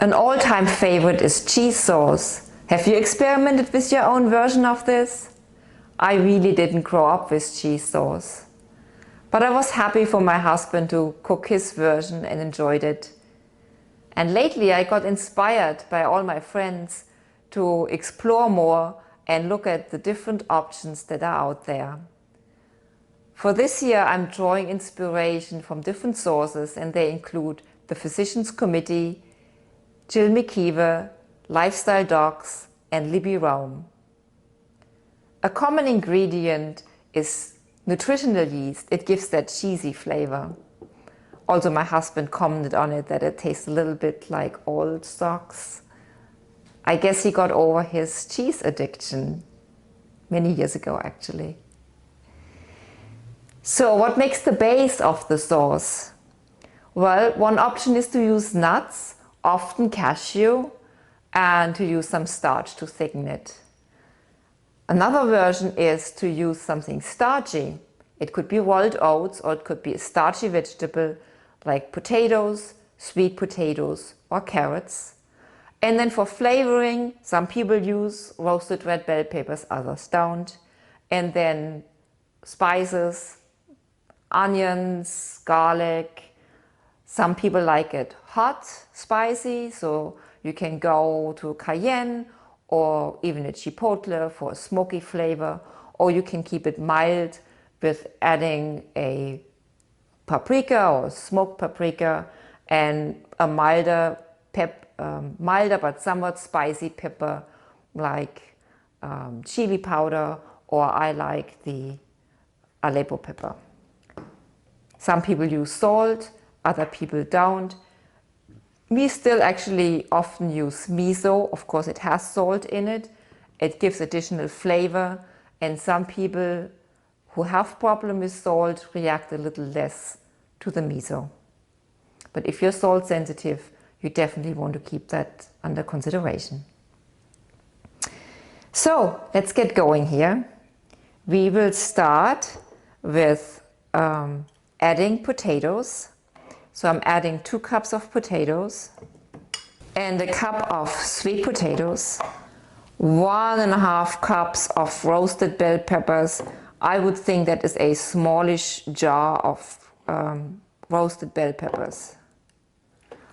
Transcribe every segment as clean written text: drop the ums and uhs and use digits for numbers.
An all-time favorite is cheese sauce. Have you experimented with your own version of this? I really didn't grow up with cheese sauce. But I was happy for my husband to cook his version and enjoyed it. And lately I got inspired by all my friends to explore more and look at the different options that are out there. For this year I'm drawing inspiration from different sources, and they include the Physicians Committee, Jill McKeever, Lifestyle Docs and Libby Rome. A common ingredient is nutritional yeast. It gives that cheesy flavor. Also, my husband commented on it that it tastes a little bit like old socks. I guess he got over his cheese addiction many years ago, actually. So what makes the base of the sauce? Well, one option is to use nuts, often cashew, and to use some starch to thicken it. Another version is to use something starchy. It could be rolled oats, or it could be a starchy vegetable like potatoes, sweet potatoes or carrots. And then for flavoring, some people use roasted red bell peppers, others don't. And then spices, onions, garlic. Some people like it hot, spicy, so you can go to cayenne or even a chipotle for a smoky flavor, or you can keep it mild with adding a paprika or smoked paprika and a milder but somewhat spicy pepper like chili powder, or I like the Aleppo pepper. Some people use salt, other people don't. We still actually often use miso. Of course, it has salt in it. It gives additional flavor, and some people who have problem with salt react a little less to the miso. But if you're salt sensitive, you definitely want to keep that under consideration. So let's get going here. We will start with adding potatoes. So I'm adding 2 cups of potatoes and a cup of sweet potatoes, 1.5 cups of roasted bell peppers. I would think that is a smallish jar of roasted bell peppers.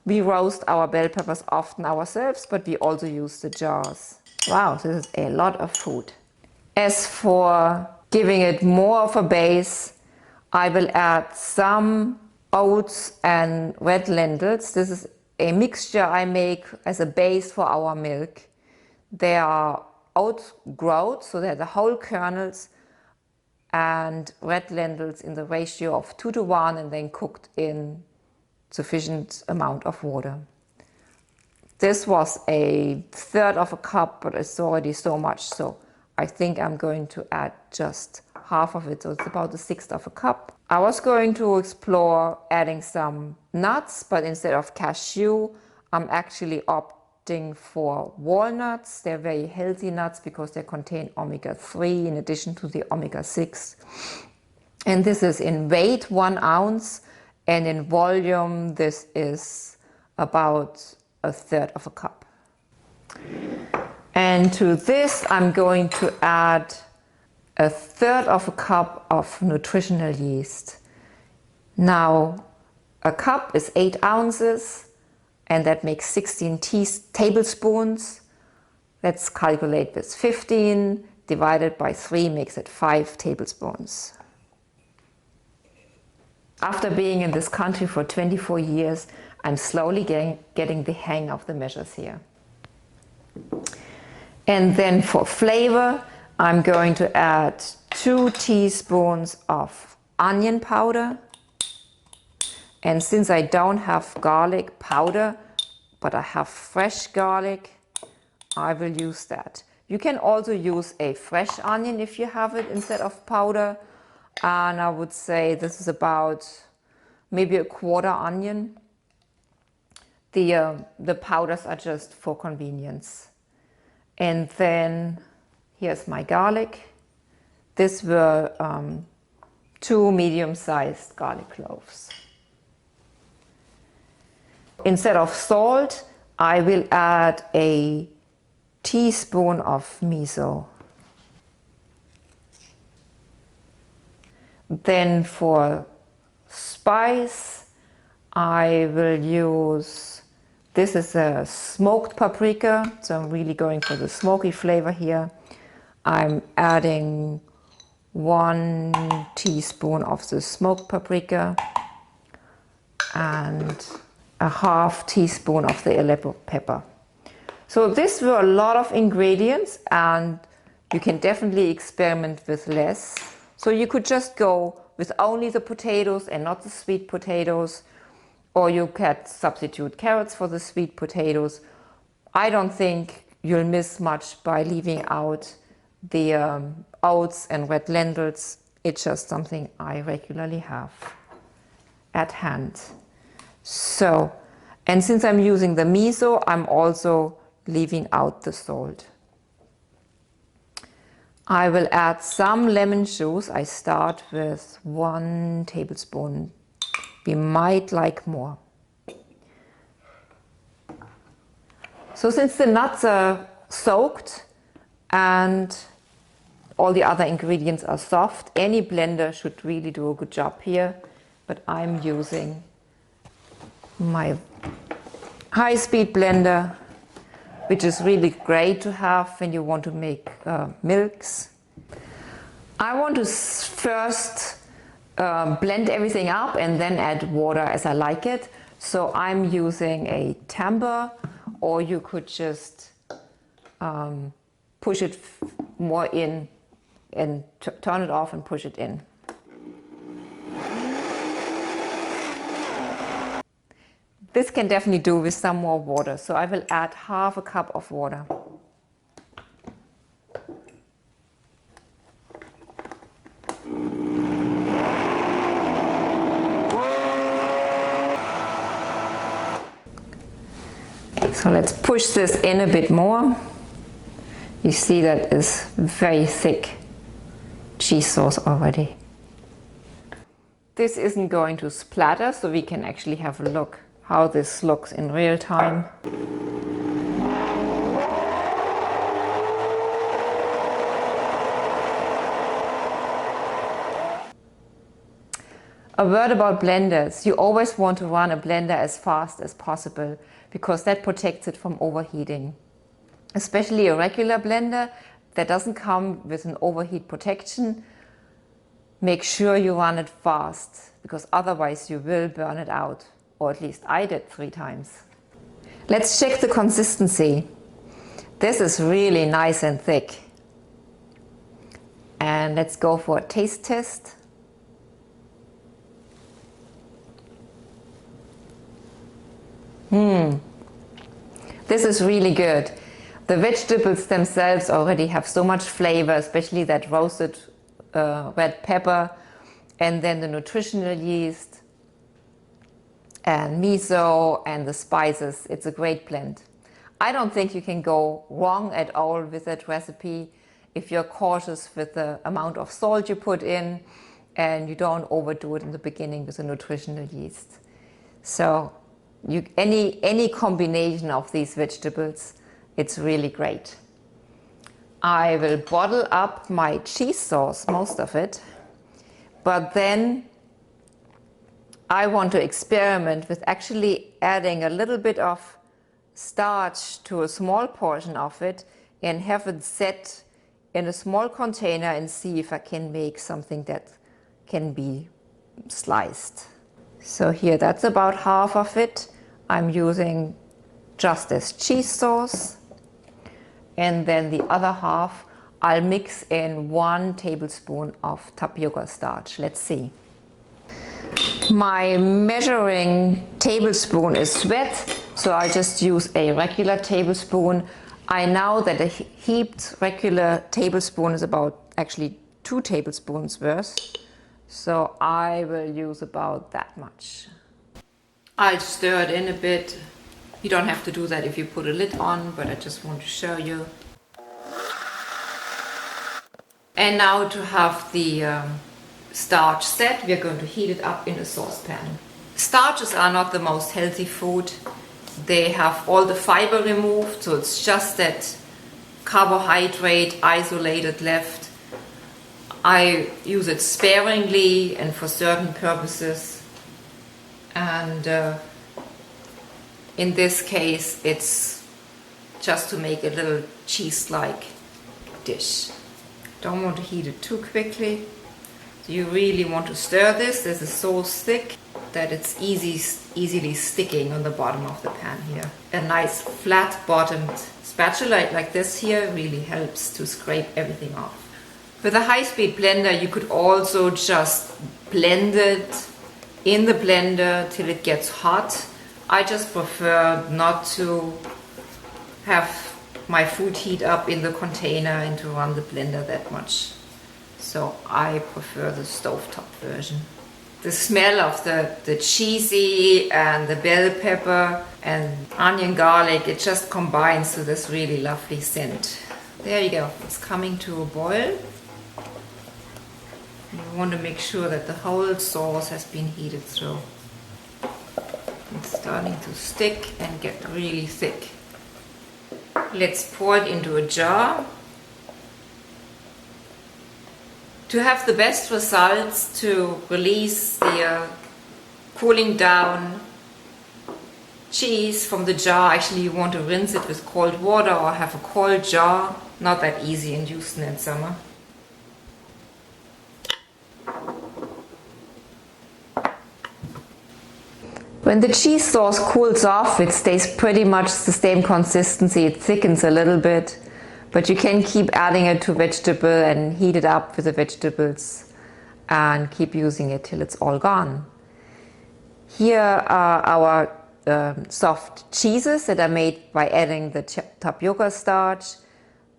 We roast our bell peppers often ourselves, but we also use the jars. Wow, this is a lot of food. As for giving it more of a base, I will add some oats and red lentils. This is a mixture I make as a base for our milk. They are oat groat, so they're the whole kernels, and red lentils in the ratio of 2:1 and then cooked in sufficient amount of water. This was 1/3 of a cup, but it's already so much, so I think I'm going to add just half of it, so it's about 1/6 of a cup. I was going to explore adding some nuts, but instead of cashew, I'm actually opting for walnuts. They're very healthy nuts because they contain omega-3 in addition to the omega-6. And this is in weight 1 ounce, and in volume this is about 1/3 of a cup. And to this I'm going to add 1/3 of a cup of nutritional yeast. Now a cup is 8 ounces and that makes 16 tablespoons. Let's calculate with 15 divided by 3 makes it 5 tablespoons. After being in this country for 24 years, I'm slowly getting the hang of the measures here. And then for flavor, I'm going to add 2 teaspoons of onion powder. And since I don't have garlic powder, but I have fresh garlic, I will use that. You can also use a fresh onion if you have it instead of powder. And I would say this is about maybe 1/4 onion. The powders are just for convenience. And then here's my garlic. These were 2 medium-sized garlic cloves. Instead of salt, I will add a teaspoon of miso. Then for spice, I will use, this is a smoked paprika, so I'm really going for the smoky flavor here. I'm adding 1 teaspoon of the smoked paprika and a half teaspoon of the Aleppo pepper. So these were a lot of ingredients, and you can definitely experiment with less. So you could just go with only the potatoes and not the sweet potatoes, or you could substitute carrots for the sweet potatoes. I don't think you'll miss much by leaving out the oats and red lentils. It's just something I regularly have at hand. So, and since I'm using the miso, I'm also leaving out the salt. I will add some lemon juice. I start with 1 tablespoon. We might like more. So since the nuts are soaked and all the other ingredients are soft, any blender should really do a good job here. But I'm using my high-speed blender, which is really great to have when you want to make milks. I want to first blend everything up and then add water as I like it. So I'm using a tamper, or you could just push it more in and turn it off and push it in. This can definitely do with some more water, so I will add half a cup of water. So let's push this in a bit more. You see that is very thick cheese sauce already. This isn't going to splatter, so we can actually have a look how this looks in real time. A word about blenders. You always want to run a blender as fast as possible because that protects it from overheating. Especially a regular blender that doesn't come with an overheat protection. Make sure you run it fast because otherwise you will burn it out. Or at least I did 3 times. Let's check the consistency. This is really nice and thick. And let's go for a taste test. This is really good. The vegetables themselves already have so much flavor, especially that roasted red pepper, and then the nutritional yeast and miso and the spices. It's a great blend. I don't think you can go wrong at all with that recipe if you're cautious with the amount of salt you put in and you don't overdo it in the beginning with the nutritional yeast. So any combination of these vegetables, it's really great. I will bottle up my cheese sauce, most of it, but then I want to experiment with actually adding a little bit of starch to a small portion of it and have it set in a small container and see if I can make something that can be sliced. So here, that's about half of it. I'm using just as cheese sauce. And then the other half, I'll mix in 1 tablespoon of tapioca starch. Let's see. My measuring tablespoon is wet, so I just use a regular tablespoon. I know that a heaped regular tablespoon is about actually 2 tablespoons worth, so I will use about that much. I'll stir it in a bit. You don't have to do that if you put a lid on, but I just want to show you. And now to have the starch set, we're going to heat it up in a saucepan. Starches are not the most healthy food, They have all the fiber removed, so it's just that carbohydrate isolated left. I use it sparingly and for certain purposes, and in this case it's just to make a little cheese-like dish. Don't want to heat it too quickly. You really want to stir this. This is so thick that it's easily sticking on the bottom of the pan here. A nice flat bottomed spatula like this here really helps to scrape everything off. With a high-speed blender you could also just blend it in the blender till it gets hot. I just prefer not to have my food heat up in the container and to run the blender that much. So I prefer the stovetop version. The smell of the cheesy and the bell pepper and onion garlic, it just combines to this really lovely scent. There you go, it's coming to a boil. You want to make sure that the whole sauce has been heated through. It's starting to stick and get really thick. Let's pour it into a jar. To have the best results, to release the cooling down cheese from the jar, actually you want to rinse it with cold water or have a cold jar. Not that easy in Houston in summer. When the cheese sauce cools off, it stays pretty much the same consistency. It thickens a little bit. But you can keep adding it to vegetable and heat it up with the vegetables and keep using it till it's all gone. Here are our soft cheeses that are made by adding the tapioca starch.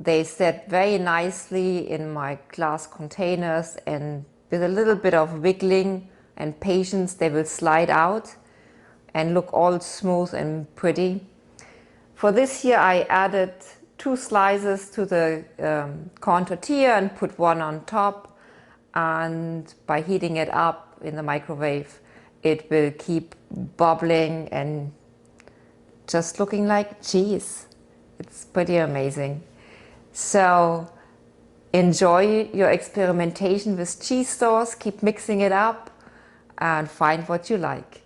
They set very nicely in my glass containers, and with a little bit of wiggling and patience they will slide out and look all smooth and pretty. For this here I added 2 slices to the corn tortilla and put one on top, and by heating it up in the microwave it will keep bubbling and just looking like cheese. It's pretty amazing. So enjoy your experimentation with cheese sauce, keep mixing it up and find what you like.